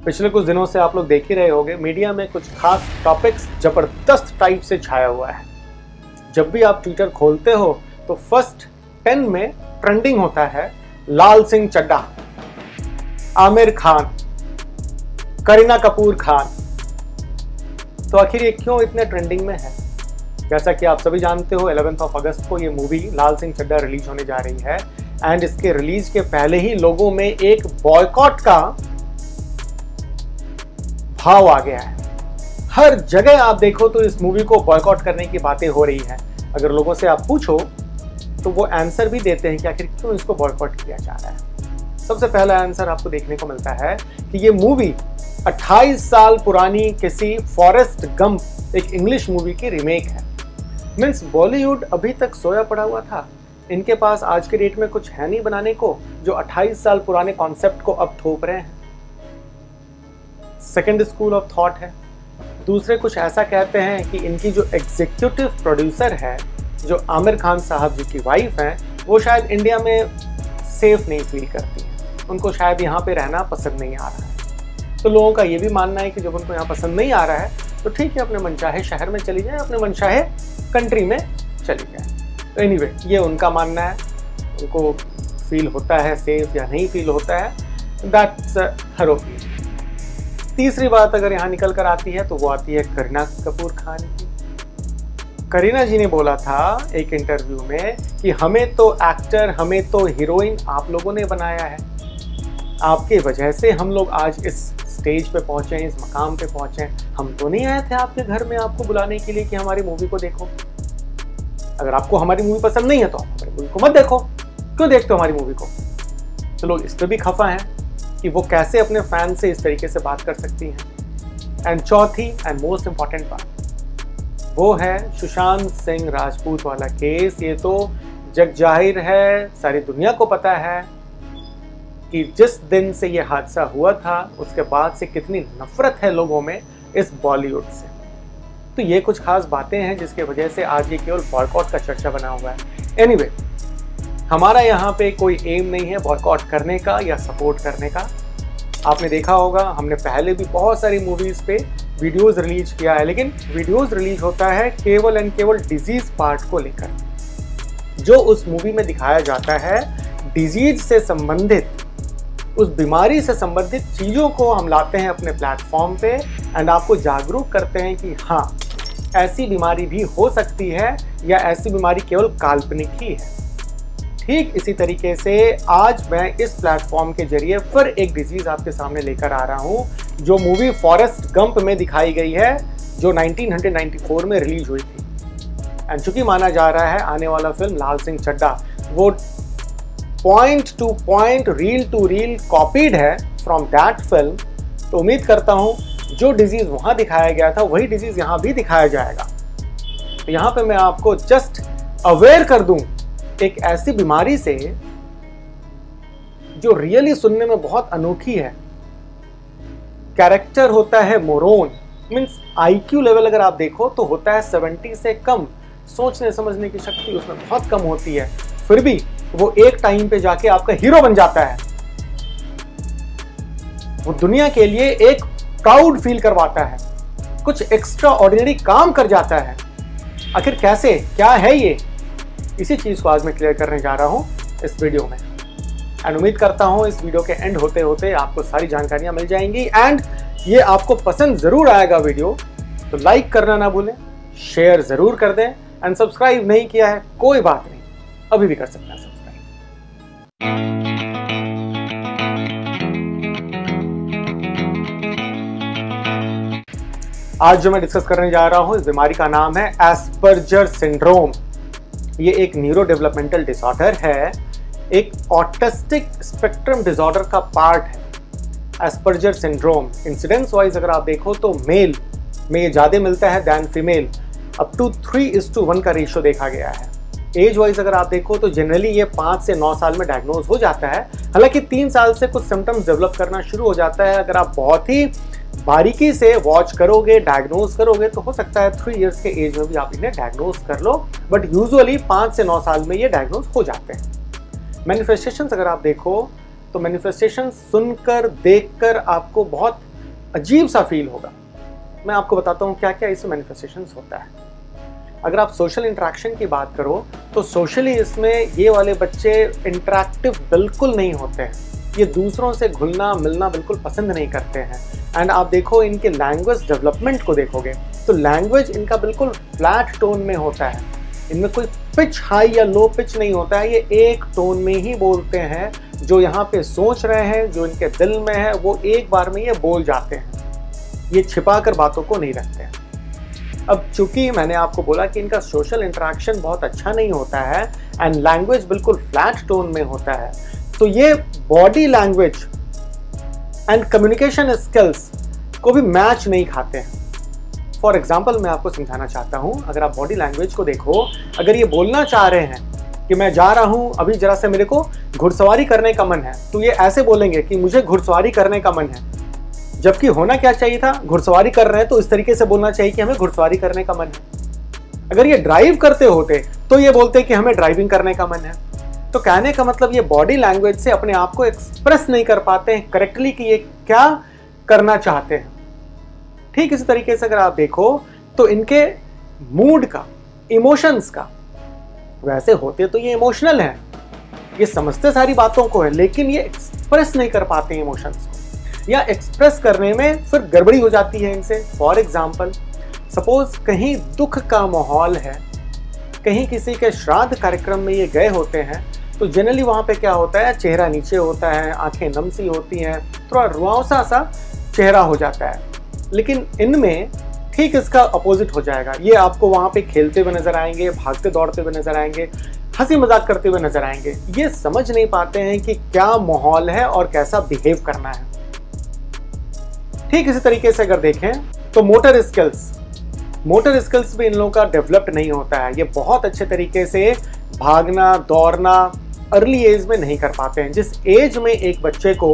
पिछले कुछ दिनों से आप लोग देख ही रहे होंगे, मीडिया में कुछ खास टॉपिक्स जबरदस्त टाइप से छाया हुआ है। जब भी आप ट्विटर खोलते हो तो फर्स्ट 10 में ट्रेंडिंग होता है लाल सिंह चड्ढा, आमिर खान, करीना कपूर खान। तो आखिर ये क्यों इतने ट्रेंडिंग में है? जैसा कि आप सभी जानते हो 11 अगस्त को ये मूवी लाल सिंह चड्ढा रिलीज होने जा रही है एंड इसके रिलीज के पहले ही लोगों में एक बॉयकॉट का भाव आ गया है। हर जगह आप देखो तो इस मूवी को बॉयकॉट करने की बातें हो रही हैं। अगर लोगों से आप पूछो तो वो आंसर भी देते हैं कि आखिर क्यों इसको बॉयकॉट किया जा रहा है। सबसे पहला आंसर आपको देखने को मिलता है कि ये मूवी 28 साल पुरानी किसी फॉरेस्ट गंप एक इंग्लिश मूवी की रीमेक है। मीन्स बॉलीवुड अभी तक सोया पड़ा हुआ था। इनके पास आज के डेट में कुछ है नहीं बनाने को, जो 28 साल पुराने कॉन्सेप्ट को अब थोप रहे हैं। सेकेंड स्कूल ऑफ थॉट है। दूसरे कुछ ऐसा कहते हैं कि इनकी जो एग्जीक्यूटिव प्रोड्यूसर है, जो आमिर खान साहब जी की वाइफ हैं, वो शायद इंडिया में सेफ नहीं फील करती हैं। उनको शायद यहाँ पे रहना पसंद नहीं आ रहा है। तो लोगों का ये भी मानना है कि जब उनको यहाँ पसंद नहीं आ रहा है तो ठीक है, अपने मनचाहे शहर में चली जाए, अपने मनचाहे कंट्री में चली जाए। तो एनीवे, ये उनका मानना है। उनको फील होता है सेफ या नहीं फील होता है, दैट्स हर ओपिनियन। तीसरी बात अगर यहाँ निकल कर आती है तो वो आती है करीना कपूर खान की। करीना जी ने बोला था एक इंटरव्यू में कि हमें तो एक्टर, हमें तो हीरोइन आप लोगों ने बनाया है। आपके वजह से हम लोग आज इस स्टेज पे पहुंचे, इस मकाम पे पहुंचे। हम तो नहीं आए थे आपके घर में आपको बुलाने के लिए कि हमारी मूवी को देखो। अगर आपको हमारी मूवी पसंद नहीं है तो आप हमारी मूवी को मत देखो। क्यों देखते हो हमारी मूवी को? तो लोग इस पर भी खफा हैं कि वो कैसे अपने फैन से इस तरीके से बात कर सकती हैं। एंड चौथी एंड मोस्ट इंपॉर्टेंट बात वो है सुशांत सिंह राजपूत वाला केस। ये तो जग जाहिर है, सारी दुनिया को पता है कि जिस दिन से ये हादसा हुआ था उसके बाद से कितनी नफरत है लोगों में इस बॉलीवुड से। तो ये कुछ खास बातें हैं जिसके वजह से आज ये केवल बॉयकॉट का चर्चा बना हुआ है। एनीवे, हमारा यहाँ पे कोई एम नहीं है बॉयकॉट करने का या सपोर्ट करने का। आपने देखा होगा हमने पहले भी बहुत सारी मूवीज़ पे वीडियोस रिलीज किया है, लेकिन वीडियोस रिलीज होता है केवल एंड केवल डिजीज़ पार्ट को लेकर। जो उस मूवी में दिखाया जाता है डिजीज से संबंधित, उस बीमारी से संबंधित चीज़ों को हम लाते हैं अपने प्लेटफॉर्म पे एंड आपको जागरूक करते हैं कि हाँ, ऐसी बीमारी भी हो सकती है या ऐसी बीमारी केवल काल्पनिक ही है। ठीक इसी तरीके से आज मैं इस प्लेटफॉर्म के जरिए फिर एक डिजीज़ आपके सामने लेकर आ रहा हूँ, जो मूवी फॉरेस्ट गंप में दिखाई गई है, जो 1994 में रिलीज हुई थी। एंड चूंकि माना जा रहा है आने वाला फिल्म लाल सिंह चड्ढा वो point to point, reel to reel copied है फ्रॉम दैट फिल्म, तो उम्मीद करता हूँ जो डिजीज़ वहाँ दिखाया गया था वही डिजीज़ यहाँ भी दिखाया जाएगा। तो यहाँ पे मैं आपको जस्ट अवेयर कर दूँ एक ऐसी बीमारी से जो रियली सुनने में बहुत अनोखी है। कैरेक्टर होता है मोरोन, मीन्स IQ लेवल अगर आप देखो तो होता है 70 से कम। सोचने समझने की शक्ति उसमें बहुत कम होती है, फिर भी वो एक टाइम पे जाके आपका हीरो बन जाता है। वो दुनिया के लिए एक प्राउड फील करवाता है, कुछ एक्स्ट्रा ऑर्डिनरी काम कर जाता है। आखिर कैसे, क्या है ये, इसी चीज़ को आज मैं क्लियर करने जा रहा हूँ इस वीडियो में। एंड उम्मीद करता हूँ इस वीडियो के एंड होते होते आपको सारी जानकारियाँ मिल जाएंगी एंड ये आपको पसंद ज़रूर आएगा वीडियो। तो लाइक करना ना भूलें, शेयर ज़रूर कर दें एंड सब्सक्राइब नहीं किया है कोई बात नहीं, अभी भी कर सकते हैं सब्सक्राइब। आज जो मैं डिस्कस करने जा रहा हूँ इस बीमारी का नाम है एस्पर्जर सिंड्रोम। ये एक न्यूरो डेवलपमेंटल डिसऑर्डर है, एक ऑटिस्टिक स्पेक्ट्रम डिसऑर्डर का पार्ट है। एस्पर्जर सिंड्रोम इंसिडेंस वाइज अगर आप देखो तो मेल में ये ज़्यादा मिलता है दैन फीमेल। अप टू 3:1 का रेशियो देखा गया है। एज वाइज अगर आप देखो तो जनरली ये 5 से 9 साल में डायग्नोज हो जाता है। हालांकि 3 साल से कुछ सिम्टम्स डेवलप करना शुरू हो जाता है। अगर आप बहुत ही बारीकी से वॉच करोगे, डायग्नोज करोगे तो हो सकता है 3 इयर्स के एज में भी आप इन्हें डायग्नोज कर लो, बट यूजुअली 5 से 9 साल में ये डायग्नोज हो जाते हैं। मैनिफेस्टेशंस अगर आप देखो तो मैनिफेस्टेशन सुनकर देखकर आपको बहुत अजीब सा फील होगा। मैं आपको बताता हूँ क्या क्या इसमें मैनिफेस्टेशंस होता है। अगर आप सोशल इंटरेक्शन की बात करो तो सोशली इसमें ये वाले बच्चे इंटरेक्टिव बिल्कुल नहीं होते हैं। ये दूसरों से घुलना मिलना बिल्कुल पसंद नहीं करते हैं। एंड आप देखो इनके लैंग्वेज डेवलपमेंट को देखोगे तो लैंग्वेज इनका बिल्कुल फ्लैट टोन में होता है। इनमें कोई पिच हाई या लो पिच नहीं होता है। ये एक टोन में ही बोलते हैं। जो यहाँ पे सोच रहे हैं, जो इनके दिल में है, वो एक बार में ये बोल जाते हैं। ये छिपा कर बातों को नहीं रखते हैं। अब चूंकि मैंने आपको बोला कि इनका सोशल इंटरेक्शन बहुत अच्छा नहीं होता है एंड लैंग्वेज बिल्कुल फ्लैट टोन में होता है, तो ये body language and communication skills को भी मैच नहीं खाते हैं। फॉर एग्जाम्पल मैं आपको समझाना चाहता हूँ। अगर आप बॉडी लैंग्वेज को देखो, अगर ये बोलना चाह रहे हैं कि मैं जा रहा हूँ अभी जरा से मेरे को घुड़सवारी करने का मन है, तो ये ऐसे बोलेंगे कि मुझे घुड़सवारी करने का मन है। जबकि होना क्या चाहिए था, घुड़सवारी कर रहे हैं तो इस तरीके से बोलना चाहिए कि हमें घुड़सवारी करने का मन है। अगर ये ड्राइव करते होते तो ये बोलते कि हमें ड्राइविंग करने का मन है। तो कहने का मतलब ये बॉडी लैंग्वेज से अपने आप को एक्सप्रेस नहीं कर पाते हैं करेक्टली कि ये क्या करना चाहते हैं। ठीक इसी तरीके से अगर आप देखो तो इनके मूड का, इमोशंस का, वैसे होते तो ये इमोशनल हैं, ये समझते सारी बातों को है, लेकिन ये एक्सप्रेस नहीं कर पाते इमोशंस को, या एक्सप्रेस करने में फिर गड़बड़ी हो जाती है इनसे। फॉर एग्जाम्पल सपोज कहीं दुख का माहौल है, कहीं किसी के श्राद्ध कार्यक्रम में ये गए होते हैं, तो जनरली वहाँ पे क्या होता है, चेहरा नीचे होता है, आंखें नम सी होती हैं, थोड़ा रुआंसा सा चेहरा हो जाता है। लेकिन इनमें ठीक इसका अपोजिट हो जाएगा। ये आपको वहाँ पे खेलते हुए नजर आएंगे, भागते दौड़ते हुए नजर आएंगे, हंसी मजाक करते हुए नजर आएंगे। ये समझ नहीं पाते हैं कि क्या माहौल है और कैसा बिहेव करना है। ठीक इसी तरीके से अगर देखें तो मोटर स्किल्स भी इन लोगों का डेवलप्ड नहीं होता है। ये बहुत अच्छे तरीके से भागना दौड़ना अर्ली एज में नहीं कर पाते हैं। जिस एज में एक बच्चे को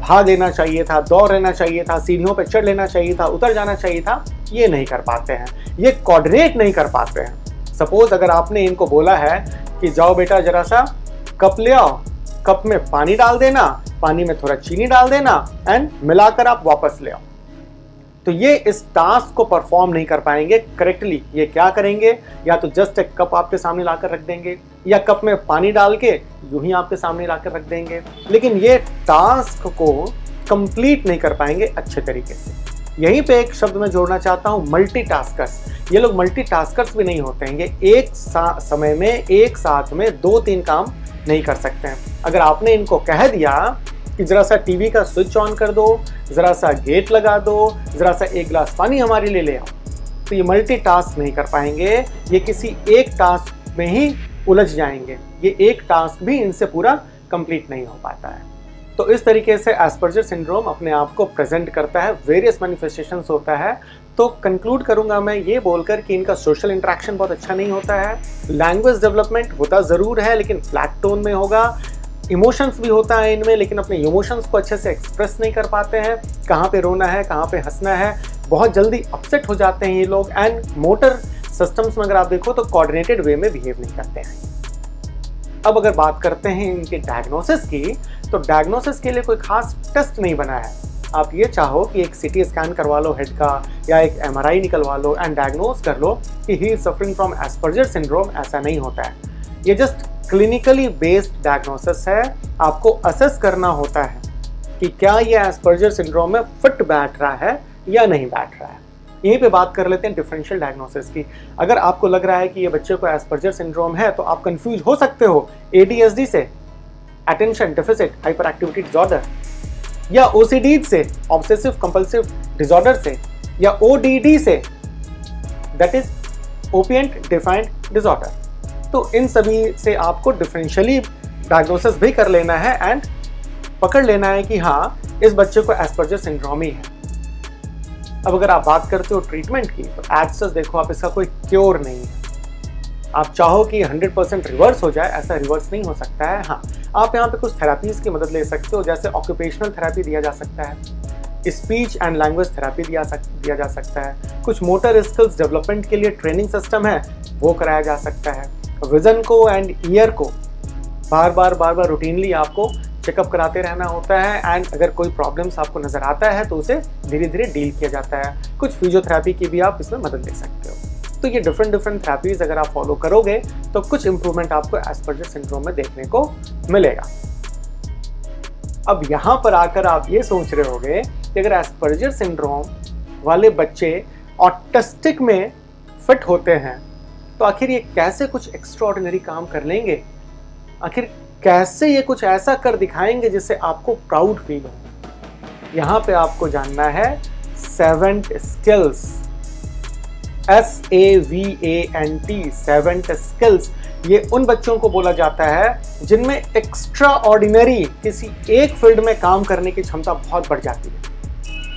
भाग लेना चाहिए था, दौड़ लेना चाहिए था, सीढ़ियों पर चढ़ लेना चाहिए था, उतर जाना चाहिए था, ये नहीं कर पाते हैं। ये कोऑर्डिनेट नहीं कर पाते हैं। सपोज अगर आपने इनको बोला है कि जाओ बेटा जरा सा कप ले आओ, कप में पानी डाल देना, पानी में थोड़ा चीनी डाल देना एंड मिलाकर आप वापस ले आओ, तो ये इस टास्क को परफॉर्म नहीं कर पाएंगे करेक्टली। ये क्या करेंगे, या तो जस्ट एक कप आपके सामने लाकर रख देंगे, या कप में पानी डाल के यूं ही आपके सामने लाकर रख देंगे, लेकिन ये टास्क को कंप्लीट नहीं कर पाएंगे अच्छे तरीके से। यहीं पे एक शब्द मैं जोड़ना चाहता हूँ, मल्टीटास्कर्स। ये लोग मल्टीटास्कर्स भी नहीं होते हैं। ये एक समय में एक साथ में 2-3 काम नहीं कर सकते हैं। अगर आपने इनको कह दिया कि जरा सा टीवी का स्विच ऑन कर दो, जरा सा गेट लगा दो, जरा सा एक गिलास पानी हमारे लिए ले आओ, तो ये मल्टीटास्क नहीं कर पाएंगे। ये किसी एक टास्क में ही उलझ जाएंगे। ये एक टास्क भी इनसे पूरा कंप्लीट नहीं हो पाता है। तो इस तरीके से एस्पर्जर सिंड्रोम अपने आप को प्रेजेंट करता है, वेरियस मैनिफेस्टेशंस होता है। तो कंक्लूड करूंगा मैं ये बोलकर कि इनका सोशल इंटरेक्शन बहुत अच्छा नहीं होता है, लैंग्वेज डेवलपमेंट होता ज़रूर है लेकिन फ्लैट टोन में होगा, इमोशंस भी होता है इनमें लेकिन अपने इमोशंस को अच्छे से एक्सप्रेस नहीं कर पाते हैं, कहाँ पे रोना है कहाँ पे हंसना है, बहुत जल्दी अपसेट हो जाते हैं ये लोग। एंड मोटर सिस्टम्स में अगर आप देखो तो कोऑर्डिनेटेड वे में बिहेव नहीं करते हैं। अब अगर बात करते हैं इनके डायग्नोसिस की, तो डायग्नोसिस के लिए कोई खास टेस्ट नहीं बना है। आप ये चाहो कि एक सीटी स्कैन करवा लो हेड का या एक MRI निकलवा लो एंड डायग्नोज कर लो कि he is suffering from Asperger syndrome, ऐसा नहीं होता है। ये जस्ट क्लिनिकली बेस्ड डायग्नोसिस है। आपको असेस करना होता है कि क्या ये एस्पर्जर सिंड्रोम में फिट बैठ रहा है या नहीं बैठ रहा है। यहीं पे बात कर लेते हैं डिफरेंशियल डायग्नोसिस की। अगर आपको लग रहा है कि ये बच्चे को एस्पर्जर सिंड्रोम है तो आप कंफ्यूज हो सकते हो ADHD से, attention deficit hyper activity disorder, या OCD से, ऑब्सेसिव कंपल्सिव डिसऑर्डर से, या ODD से, दैट इज ओपिएंट डिफाइंड डिसऑर्डर। तो इन सभी से आपको डिफरेंशियली डायग्नोसिस भी कर लेना है एंड पकड़ लेना है कि हाँ इस बच्चे को एस्पर्जर सिंड्रोम ही है। अब अगर आप बात करते हो ट्रीटमेंट की, तो एज सच देखो आप इसका कोई क्योर नहीं है। आप चाहो कि 100% रिवर्स हो जाए, ऐसा रिवर्स नहीं हो सकता है। हाँ, आप यहाँ पे कुछ थेरापीज की मदद ले सकते हो, जैसे ऑक्यूपेशनल थेरापी दिया जा सकता है, स्पीच एंड लैंग्वेज थेरापी दिया जा सकता है, कुछ मोटर स्किल्स डेवलपमेंट के लिए ट्रेनिंग सिस्टम है वो कराया जा सकता है, विजन को एंड ईयर को बार बार रूटीनली आपको चेकअप कराते रहना होता है एंड अगर कोई प्रॉब्लम्स आपको नज़र आता है तो उसे धीरे धीरे डील किया जाता है। कुछ फिजियोथेरेपी की भी आप इसमें मदद ले सकते हो। तो ये डिफरेंट थेरेपीज अगर आप फॉलो करोगे तो कुछ इंप्रूवमेंट आपको एस्पर्जर सिंड्रोम में देखने को मिलेगा। अब यहाँ पर आकर आप ये सोच रहे होंगे कि अगर एस्पर्जर सिंड्रोम वाले बच्चे ऑटिस्टिक में फिट होते हैं तो आखिर ये कैसे कुछ एक्स्ट्राऑर्डिनरी काम कर लेंगे, आखिर कैसे ये कुछ ऐसा कर दिखाएंगे जिससे आपको प्राउड फील हो। यहाँ पे आपको जानना है 7 स्किल्स, SAVANT, 7 स्किल्स। ये उन बच्चों को बोला जाता है जिनमें एक्स्ट्रा ऑर्डिनरी किसी एक फील्ड में काम करने की क्षमता बहुत बढ़ जाती है।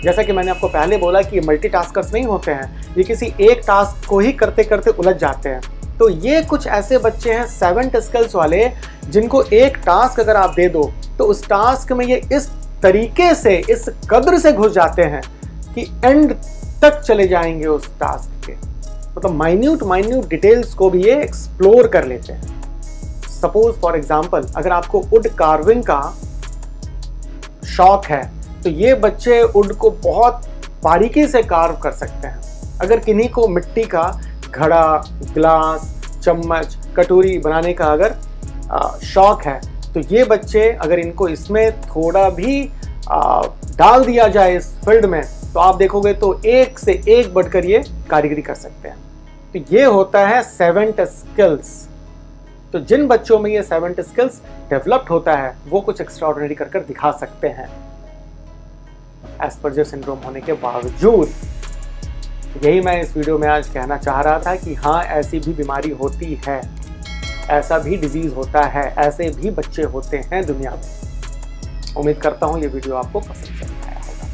जैसा कि मैंने आपको पहले बोला कि ये मल्टीटास्कर्स नहीं होते हैं, ये किसी एक टास्क को ही करते करते उलझ जाते हैं। तो ये कुछ ऐसे बच्चे हैं 7 स्किल्स वाले जिनको एक टास्क अगर आप दे दो तो उस टास्क में ये इस तरीके से, इस कद्र से घुस जाते हैं कि एंड तक चले जाएंगे उस टास्क के, मतलब माइन्यूट डिटेल्स को भी ये एक्सप्लोर कर लेते हैं। सपोज फॉर एग्जांपल अगर आपको वुड कार्विंग का शौक है तो ये बच्चे वुड को बहुत बारीकी से कार्व कर सकते हैं। अगर किन्हीं को मिट्टी का घड़ा, ग्लास, चम्मच, कटोरी बनाने का अगर शौक है तो ये बच्चे अगर इनको इसमें थोड़ा भी डाल दिया जाए इस फील्ड में तो आप देखोगे तो एक से एक बढ़कर ये कारीगरी कर सकते हैं। तो ये होता है 7 स्किल्स। तो जिन बच्चों में ये 7 स्किल्स डेवलप्ड होता है वो कुछ एक्स्ट्राऑर्डिनरी कर दिखा सकते हैं एस्पर्जर सिंड्रोम होने के बावजूद। यही मैं इस वीडियो में आज कहना चाह रहा था कि हाँ, ऐसी भी बीमारी होती है, ऐसा भी डिजीज होता है, ऐसे भी बच्चे होते हैं दुनिया में। उम्मीद करता हूँ ये वीडियो आपको पसंद चल आया होगा।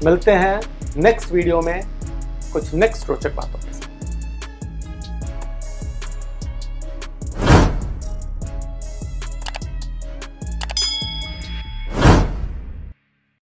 मिलते हैं नेक्स्ट वीडियो में कुछ नेक्स्ट रोचक बातों के साथ।